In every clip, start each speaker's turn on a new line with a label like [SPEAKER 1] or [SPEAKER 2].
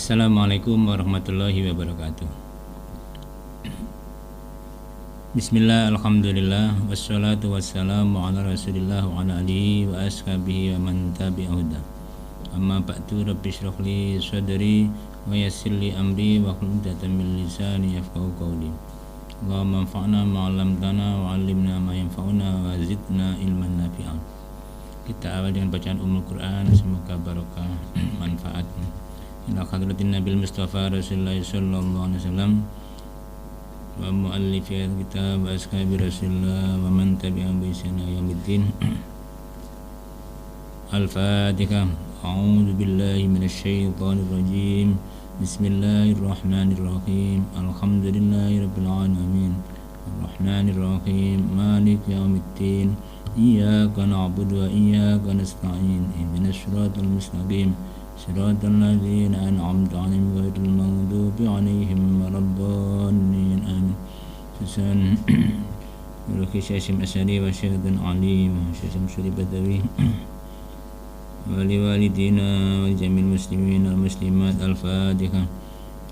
[SPEAKER 1] Assalamualaikum warahmatullahi wabarakatuh. Bismillah, alhamdulillah, wassalatu wassalamu ala rasulillah wa ala alihi wa ashabihi wa man tabi'ahuda. Amma ba'du, rabbi syrah li sadri wa yassir li amri wa hlul 'uqdatam min lisani yafqahu qawli. Allahumma anfa'na ma 'allamtana wa 'allimna ma yanfa'una wa zidna ilman nafi'an. Kita awal dengan bacaan Ummul Quran, semoga barokah manfaat. Ila hadratin Nabil Mustafa Rasulullah sallallahu alaihi wasallam wa muallifi kitab wa ashabi Rasulullah wa man tabi'ahum bi ihsan ila yaumiddin. Al-Fatihah. A'udzu billahi minasy syaithanir rajim. Bismillahirrahmanirrahim. Alhamdulillahi rabbil alamin. Arrahmanir rahim. Maliki yaumiddin. Iyyaka na'budu wa iyyaka nasta'in. Ihdinas siratal mustaqim. صراط الذين أنعمت عليهم غير المغضوب عليهم ولا الضالين آمين. Susan Ruki Syashim Asyari wa Syahdan Alim Syashim Suri Badawi Wali walidina wal jamil muslimin al muslimat. Al-Fatihah.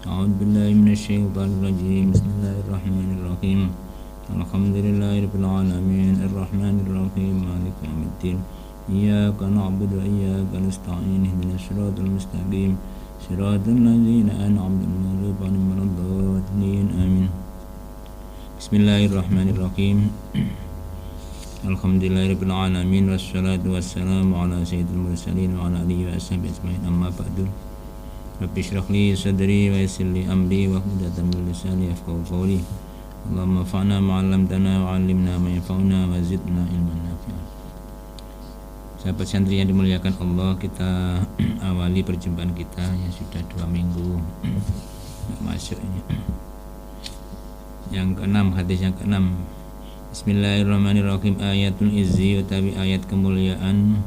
[SPEAKER 1] A'udzu billahi minasyaitonir rajim. Bismillahirrahmanirrahim. Alhamdulillahirabbil alamin. Arrahmanir rahim. Maliki yaumiddin. Iyyaka na'budu wa iyyaka nasta'in. Ihdinas siratal mustaqim. Siratal ladzina an'amta 'alaihim ghairil maghdubi 'alaihim. Amin. Bismillahirrahmanirrahim. Alhamdulillahirabbil alamin wassalatu wassalamu ala sayyidil mursalin wa ala alihi wa ashabihi ajmain. Amma ba'du. Rabbi shrah li sadri wa yassir li amri wa hlul 'uqdatam min lisani yafqahu qawli. Allahumma anfa'na ma 'allamtana wa 'allimna ma yanfa'una wa zidna ilman nafi'an. Sahabat santri yang dimuliakan Allah, kita awali perjumpaan kita yang sudah 2 minggu masuk ini. Yang keenam, hadis yang keenam. Bismillahirrahmanirrahim. Ayatul izzi utawi ayat kemuliaan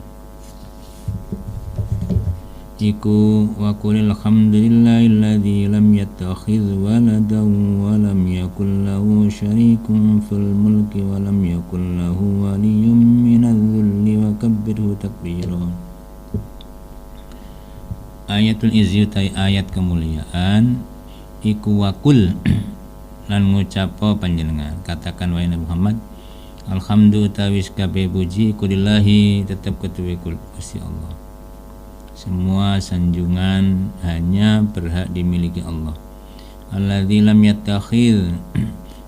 [SPEAKER 1] iku wa qulil hamdulillahilladzi lam yattakhidz waladan wa lam yakul lahu syarikun fil mulki wa lam yakul lahu waliyyun minadh dhulli wa kabbirhu takbira. Ayatul izzi ta ayat kemuliaan iku wa qul lan ngucapo panjenengan, katakan wahai Nabi Muhammad, alhamdulillah tawis kabeh puji kulillahi tetap ketuwe Gusti Allah. Semua sanjungan hanya berhak dimiliki Allah. Alladzi lam yattakhidz,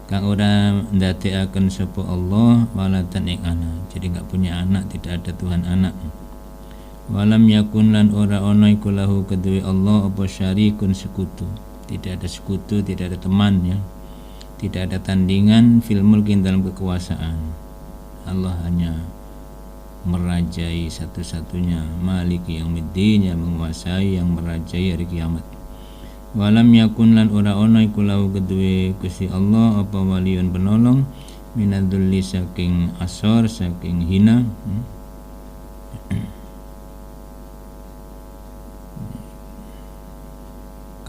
[SPEAKER 1] kang ora ndadekaken sapa Allah walatan ing anak. Jadi enggak punya anak, tidak ada Tuhan anak. Walam yakun lan ora ana iku lahu kedue Allah apa syarikun sekutu. Tidak ada sekutu, tidak ada teman ya. Tidak ada tandingan fil mulki dalam kekuasaan. Allah hanya merajai satu-satunya, maliki yaumiddin, yang menguasai, yang merajai hari kiamat. Walam yakun lan ora ana iku lahu kedue Gusti Allah apa waliyun penolong minadzulli saking asor, saking hina.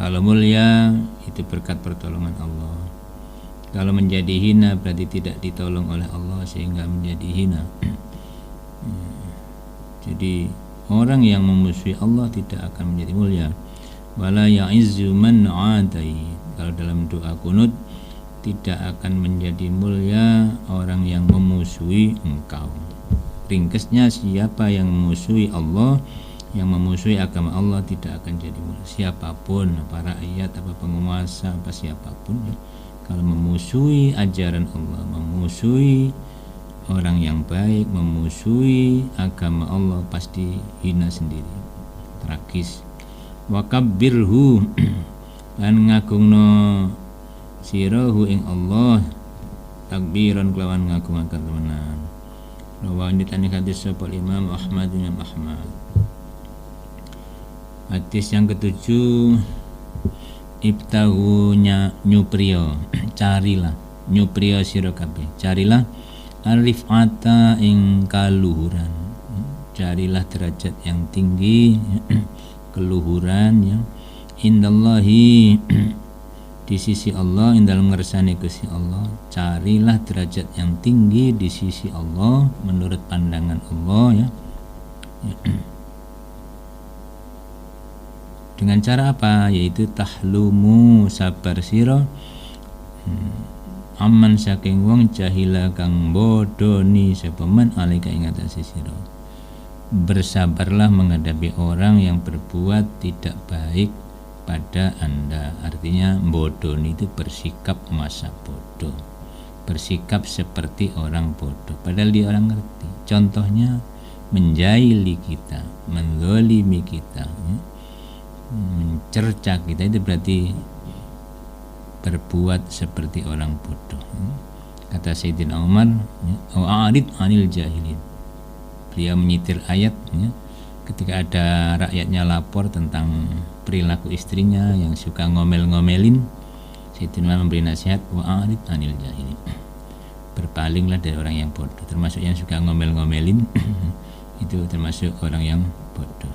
[SPEAKER 1] Kalau mulia itu berkat pertolongan Allah. Kalau menjadi hina berarti tidak ditolong oleh Allah sehingga menjadi hina. Jadi orang yang memusuhi Allah tidak akan menjadi mulia. Wala ya'izzu man 'adai. Kalau dalam doa kunut, tidak akan menjadi mulia orang yang memusuhi engkau. Ringkesnya, siapa yang memusuhi Allah, yang memusuhi agama Allah tidak akan jadi mulia. Siapapun, para ayat apa penguasa apa siapapun ya. Kalau memusuhi ajaran Allah, memusuhi orang yang baik, memusuhi agama Allah, pasti hina sendiri. Tragis. Wa kabbirhu lan ngagungno sirahu ing Allah takbiran kelawan ngagungaken temenan. Rawa ditani hadis sapa Imam Ahmad bin Ahmad. Hadis yang ketujuh, ibtahunya nyupriya, carilah nyupriya sira kabeh, carilah arifata ing kaluhuran, carilah derajat yang tinggi, keluhuran ya, indallahi di sisi Allah, in dalam ngersani Gusti Allah. Carilah derajat yang tinggi di sisi Allah menurut pandangan Allah ya. Dengan cara apa? Yaitu tahlumu sabar sira aman saking wong jahila kang bodoni sapa man alika ing atase sira. Bersabarlah menghadapi orang yang berbuat tidak baik pada Anda. Artinya bodoni itu bersikap masa bodoh, bersikap seperti orang bodoh padahal dia orang ngerti. Contohnya menjahili kita, menzalimi kita, mencerca kita, itu berarti berbuat seperti orang bodoh. Kata Sayyidina Umar, "A'rid 'anil jahilin." Beliau menyitir ayat ketika ada rakyatnya lapor tentang perilaku istrinya yang suka ngomel-ngomelin. Sayyidina Umar memberi nasihat, "Wa'arid 'anil jahilin." Berpalinglah dari orang yang bodoh, termasuk yang suka ngomel-ngomelin. Itu termasuk orang yang bodoh.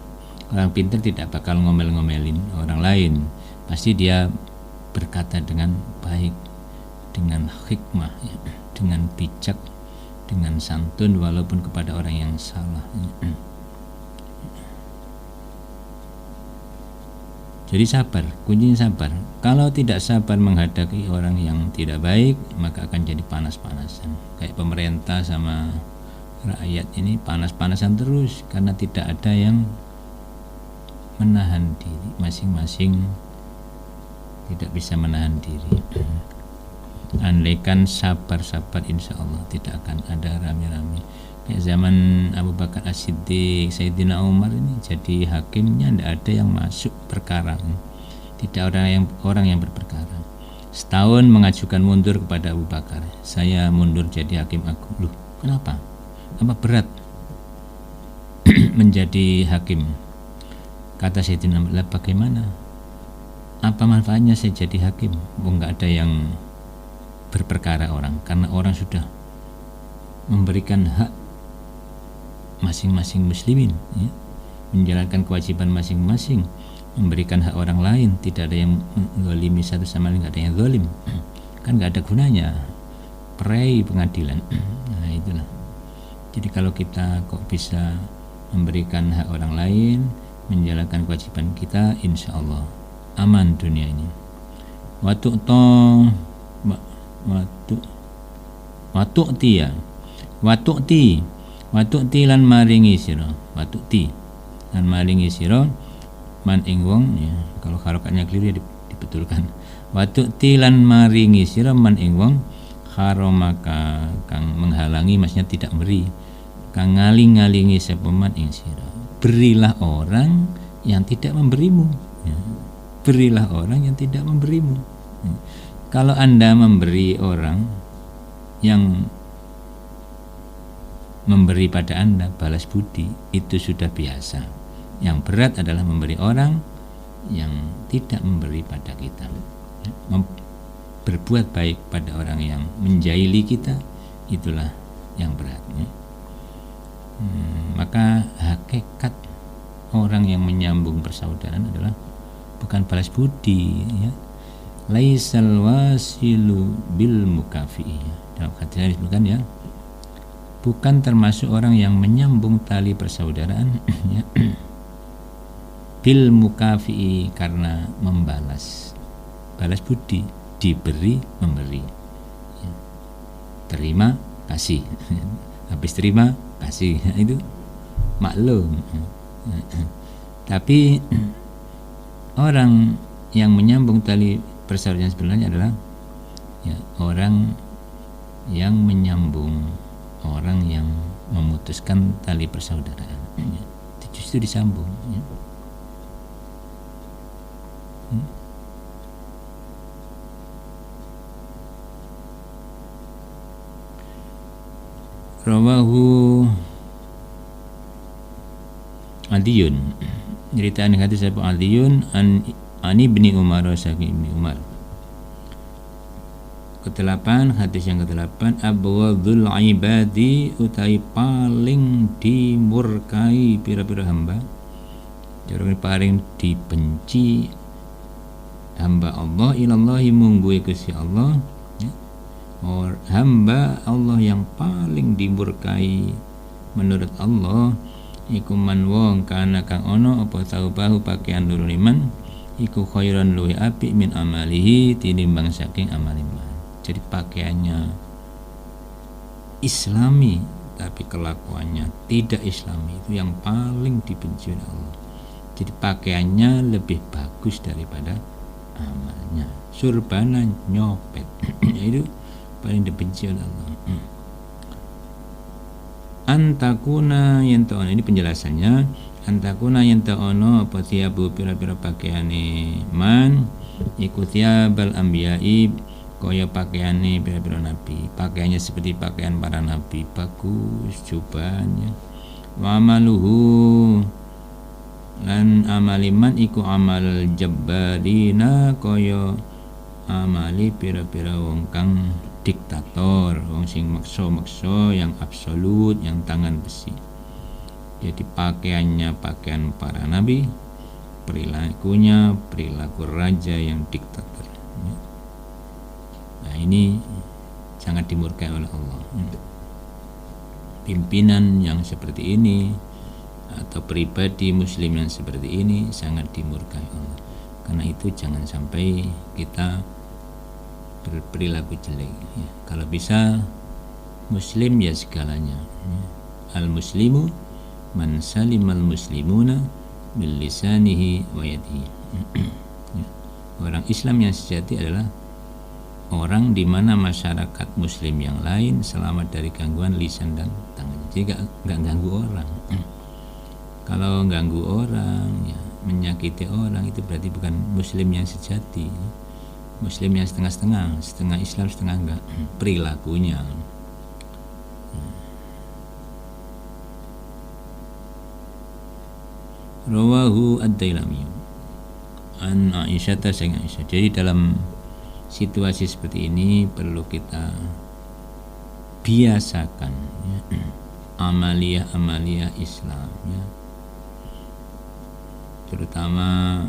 [SPEAKER 1] Orang pintar tidak bakal ngomel-ngomelin orang lain, pasti dia berkata dengan baik, dengan hikmah, dengan bijak, dengan santun walaupun kepada orang yang salah. Jadi sabar, kuncinya sabar. Kalau tidak sabar menghadapi orang yang tidak baik, maka akan jadi panas-panasan. Kayak pemerintah sama rakyat ini panas-panasan terus karena tidak ada yang menahan diri, masing-masing tidak bisa menahan diri. Andaikan sabar-sabar, insya Allah tidak akan ada rame-rame. Kayak zaman Abu Bakar As-Siddiq, Sayyidina Umar ini jadi hakimnya, tidak ada yang masuk perkara, tidak orang yang berperkara. Setahun mengajukan mundur kepada Abu Bakar, saya mundur jadi hakim agung. Loh, kenapa? Apa berat menjadi hakim? Kata Sayyidina Umar, bagaimana? Apa manfaatnya saya jadi hakim? Nggak ada yang berperkara orang, karena orang sudah memberikan hak masing-masing muslimin, menjalankan kewajiban masing-masing, memberikan hak orang lain, tidak ada yang zalimi satu sama lain, nggak ada yang zalim, kan nggak ada gunanya perai pengadilan. Nah itulah. Jadi kalau kita kok bisa memberikan hak orang lain, menjalankan kewajiban kita, insya Allah aman dunia ini. Watu'ti lan maringi sira, watu'ti lan maringi sira man ing wong, ya, kalau harokatnya keliru ya dibetulkan. Watu'ti lan maringi sira man ing wong haromaka kang menghalangi, maksudnya tidak beri, kang ngaling-ngalingi sapa man ing sira. Berilah orang yang tidak memberimu, ya. Berilah orang yang tidak memberimu. Kalau Anda memberi orang yang memberi pada Anda, balas budi, itu sudah biasa. Yang berat adalah memberi orang yang tidak memberi pada kita. Berbuat baik pada orang yang menjahili kita, itulah yang berat. Maka hakikat orang yang menyambung persaudaraan adalah bukan balas budi, ya. Laisal wasilu bil mukafi. Dalam hadis disebutkan, ya, bukan termasuk orang yang menyambung tali persaudaraan, ya, bil mukafi, karena membalas, balas budi, diberi memberi, ya. Terima kasih, habis terima kasih, itu maklum. Tapi orang yang menyambung tali persaudaraan sebenarnya adalah, ya, orang yang menyambung, orang yang memutuskan tali persaudaraan, ya, itu justru disambung, ya. Rawahu Adiyun, nyeritaan hadis Abu Adiyun Ani Ibni Umar, saking Ibni Umar. Ke-8, hadis yang ke-8, abghadul ibadi, utai paling dimurkai pira-pira hamba, jadi paling dibenci hamba Allah, ilallahi munggu Gusti Allah, ya. Hamba Allah yang paling dimurkai menurut Allah, iku man wong kana kang ono apa taubahu pakaian loro liman iku khairan luwi apik min amalihi tinimbang saking amal iman. Jadi pakaiannya islami tapi kelakuannya tidak islami, itu yang paling dibenci oleh Allah. Jadi pakaiannya lebih bagus daripada amalnya. Surbana nyopet itu paling dibenci oleh Allah. Antakuna yang ta'ono, ini penjelasannya. Antakuna yang ta'ono apa tiabu pira-pira pakaiane man iku tiabal ambiyai kaya pakaiane pira-pira nabi. Pakaiannya seperti pakaian para nabi, bagus jubahnya. Wa amaluhu lan amaliman iku amal jabbarina kaya amali pira-pira wong kang diktator, wong sing makso-makso, yang absolut, yang tangan besi. Jadi pakaiannya pakaian para nabi, perilakunya perilaku raja yang diktator. Nah, ini sangat dimurkai oleh Allah. Pimpinan yang seperti ini atau pribadi muslim yang seperti ini sangat dimurkai Allah. Karena itu jangan sampai kita berperilaku jelek. Kalau bisa muslim ya segalanya. Al muslimu man salimal muslimuna bil lisanihi wa yadihi. Orang Islam yang sejati adalah orang di mana masyarakat muslim yang lain selamat dari gangguan lisan dan tangan. Jadi enggak ganggu orang. Kalau ganggu orang, ya, menyakiti orang, itu berarti bukan muslim yang sejati. Muslim yang setengah-setengah, setengah Islam setengah enggak, perilakunya. Rawahu ad-Dailami an Aisyah sayang Aisyah. Jadi dalam situasi seperti ini perlu kita biasakan, ya, amalia Islam, ya. Terutama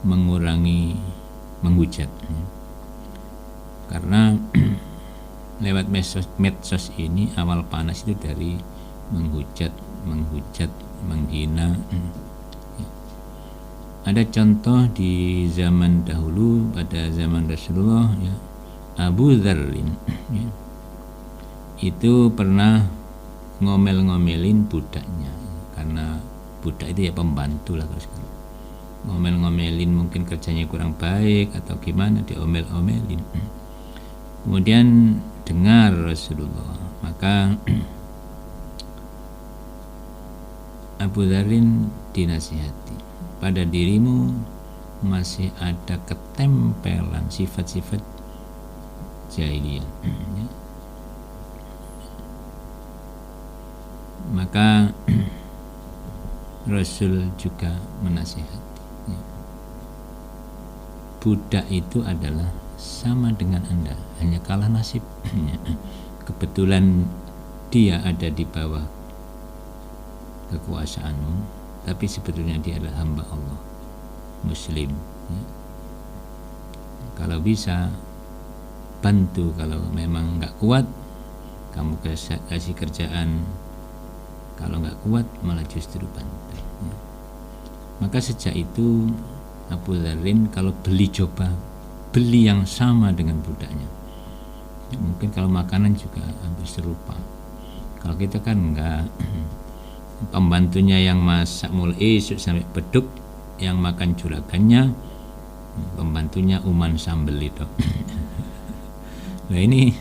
[SPEAKER 1] mengurangi menghujat, ya. Karena lewat medsos ini awal panas itu dari menghujat, menghina. Ada contoh di zaman dahulu pada zaman Rasulullah, ya, Abu Dzarrin, ya, itu pernah ngomel-ngomelin budaknya, karena budak itu ya pembantu lah kalau sekarang. Ngomel-ngomelin, mungkin kerjanya kurang baik atau gimana, diomel-omelin. Kemudian dengar Rasulullah, maka Abu Dzarrin dinasihati, pada dirimu masih ada ketempelan sifat-sifat jahiliyah. Maka Rasul juga menasihati, budak itu adalah sama dengan Anda, hanya kalah nasib. Kebetulan dia ada di bawah kekuasaanmu, tapi sebetulnya dia adalah hamba Allah, muslim, ya. Kalau bisa bantu, kalau memang enggak kuat kamu kasih kerjaan, kalau enggak kuat malah justru bantu, ya. Maka sejak itu Abu Dzarrin kalau coba beli yang sama dengan budaknya, ya, mungkin kalau makanan juga hampir serupa. Kalau kita kan enggak, pembantunya yang masak mulai esok sampai beduk, yang makan juragannya pembantunya uman sambel itu. Nah, ini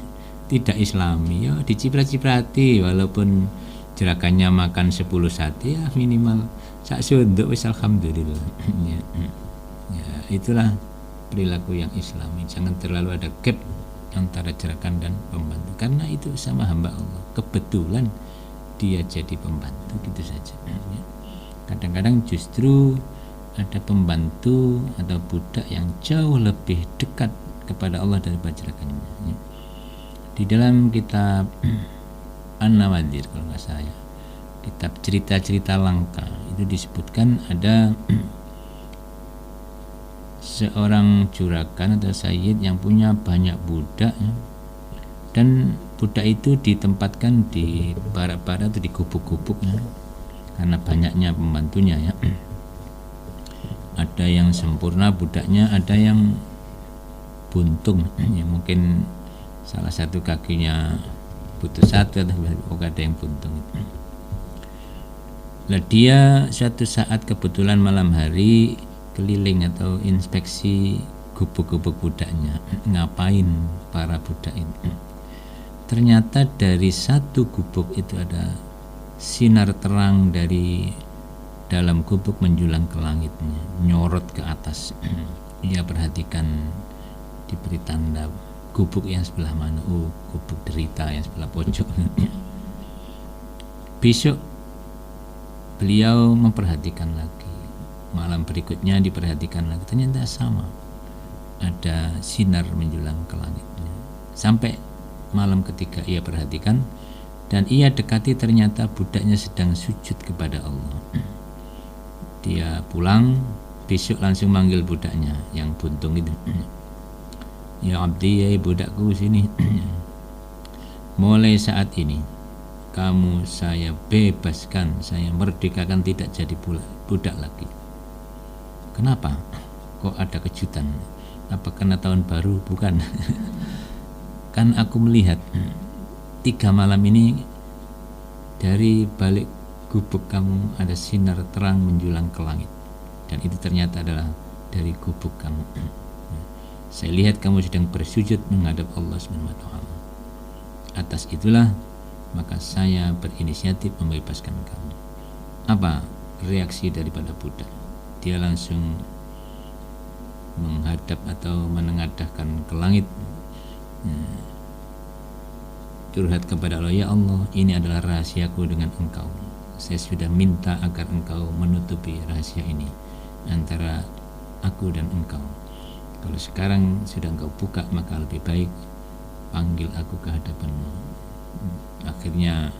[SPEAKER 1] tidak islami, ya, diciprat-ciprati, walaupun juragannya makan 10 sate, ya minimal sak sunduk wis alhamdulillah. Ya, ya, itulah perilaku yang islami. Jangan terlalu ada gap antara juragan dan pembantu, karena itu sama hamba Allah, kebetulan dia jadi pembantu, gitu saja, ya. Kadang-kadang justru ada pembantu atau budak yang jauh lebih dekat kepada Allah daripada juragannya, ya. Di dalam kitab An-Nawadir kalau nggak salah, kitab cerita-cerita langka, itu disebutkan ada seorang juragan atau sayyid yang punya banyak budak, ya. Dan budak itu ditempatkan di barak-barak atau di gubuk-gubuk, ya. karena banyaknya pembantunya ya. Ada yang sempurna budaknya, ada yang buntung ya, mungkin salah satu kakinya putus satu atau ada yang buntung. Lah dia suatu saat kebetulan malam hari keliling atau inspeksi gubuk-gubuk budaknya. Ngapain para budak itu? Ternyata dari satu gubuk itu ada sinar terang dari dalam gubuk menjulang ke langitnya, nyorot ke atas. Ia perhatikan, diberi tanda gubuk yang sebelah mana. Oh, gubuk derita yang sebelah pojok. Besok beliau memperhatikan lagi, malam berikutnya diperhatikan lagi, ternyata sama, ada sinar menjulang ke langitnya. Sampai malam ketiga ia perhatikan dan ia dekati, ternyata budaknya sedang sujud kepada Allah. Dia pulang, besok langsung manggil budaknya yang buntung itu. Ya abdi, ya budakku sini. Mulai saat ini kamu saya bebaskan, saya merdekakan, tidak jadi budak lagi. Kenapa? Kok ada kejutan? Apa karena tahun baru? Bukan. Kan aku melihat 3 malam ini dari balik gubuk kamu ada sinar terang menjulang ke langit, dan itu ternyata adalah dari gubuk kamu. Saya lihat kamu sedang bersujud menghadap Allah SWT. Atas itulah maka saya berinisiatif membebaskan kamu. Apa reaksi daripada budak? Dia langsung menghadap atau menengadahkan ke langit, curhat kepada Allah, ya Allah, ini adalah rahasiaku dengan engkau. Saya sudah minta agar engkau menutupi rahasia ini antara aku dan engkau. Kalau sekarang sudah engkau buka, maka lebih baik panggil aku ke hadapanmu. Akhirnya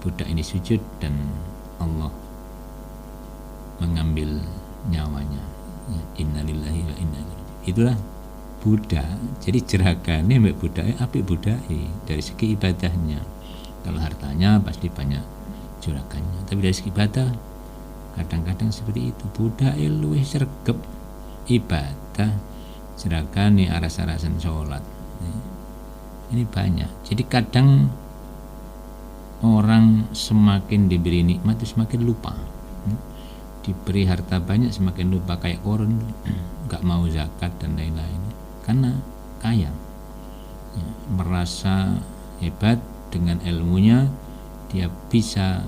[SPEAKER 1] budak ini sujud dan Allah mengambil nyawanya. Innalillahi wa inna ilaihi raji'un. Itulah budak. Jadi jeragane mbek budake apik budake dari segi ibadahnya. Kalau hartanya pasti banyak juragannya, tapi dari segi ibadah kadang-kadang seperti itu. Budake luwih sregep ibadah, jeragane aras-arasan sholat. Ini banyak. Jadi kadang orang semakin diberi nikmat itu semakin lupa. Diberi harta banyak semakin lupa, kayak korun, nggak mau zakat dan lain-lain karena kaya ya, merasa hebat dengan ilmunya, dia bisa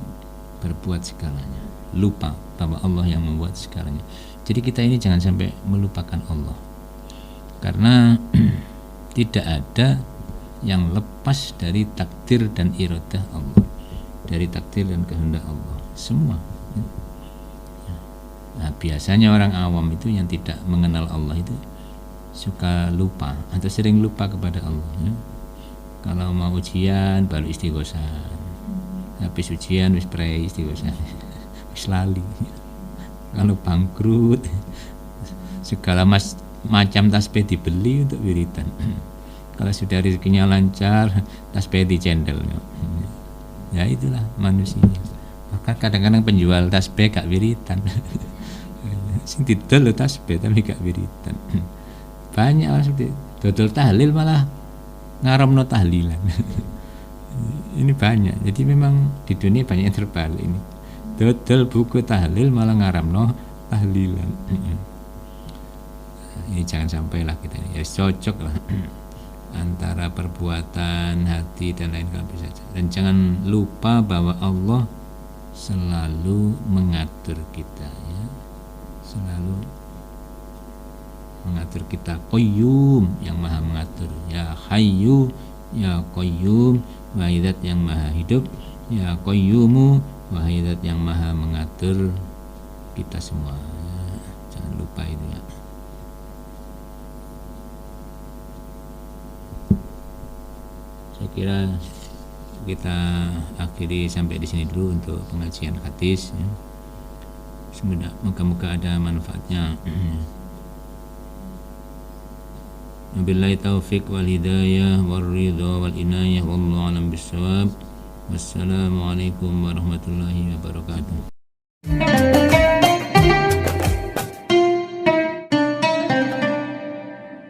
[SPEAKER 1] berbuat segalanya, lupa bahwa Allah yang membuat segalanya. Jadi kita ini jangan sampai melupakan Allah, karena tidak ada yang lepas dari takdir dan iradah Allah, dari takdir dan kehendak Allah semua. Nah, biasanya orang awam itu yang tidak mengenal Allah itu suka lupa atau sering lupa kepada Allah ya. Kalau mau ujian baru istighosah, habis ujian wis prei istighosah, wis lali. Kalau bangkrut segala macam tasbih dibeli untuk wiridan. Kalau sudah rezekinya lancar, tasbih dicendel ya. Itulah manusia. Maka kadang-kadang penjual tasbih gak wiridan. Sing didol tasbih tapi gak wiridan. Banyak orang seperti dodol tahlil malah ngaramno tahlilan. Ini banyak. Jadi memang di dunia banyak yang terbalik ini. Dodol buku tahlil malah ngaramno tahlilan. Ini jangan sampailah kita ini. Ya cocok lah antara perbuatan, hati dan lain kalau bisa. Dan jangan lupa bahwa Allah selalu mengatur kita ya. Selalu mengatur kita. Qayyum yang maha mengatur, ya Hayyu ya Qayyum, wahidat yang maha hidup, ya Qayyumu, wahidat yang maha mengatur kita semua ya. Jangan lupa itu ya. Saya kira kita akhiri sampai di sini dulu untuk pengajian hadis ya. Semoga moga-moga ada manfaatnya. Wabillahi taufiq wal hidayah wal ridha wal inayah wallahu alam bissawab. Wassalamualaikum warahmatullahi wabarakatuh.